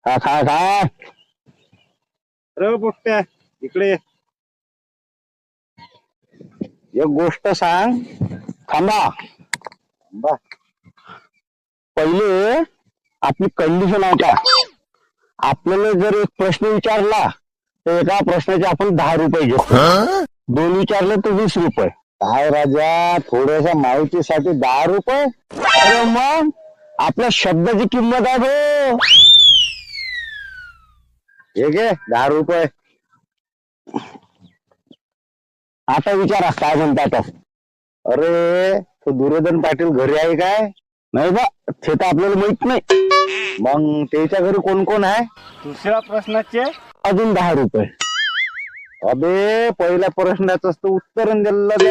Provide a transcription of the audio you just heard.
खा खा खा. अरे पोट्ट्या इकडे ये. एक गोष्ट सांग. थांबा. बा पहिले आपली कंडिशन आहे का, आपल्याला जर एक प्रश्न विचारला तर एका प्रश्नाचे आपण 10 रुपये घेतो. 2 विचारले तर 20 रुपये. काय राजा, थोड्याशा माहितीसाठी 10 रुपये? अरे मग आपल्या शब्दाची किंमत आहे भाऊ. हे घे 10 रुपये. आता विचारा काय म्हणतात. अरे तो दुर्योधन पाटील घरी आहे काय? नाही बा, ते तर आपल्याला माहित नाही. मग त्याच्या घरी कोण कोण आहे? दुसऱ्या प्रश्नाचे अजून 10 रुपये. अबे पहिल्या प्रश्नाचं उत्तर दिलं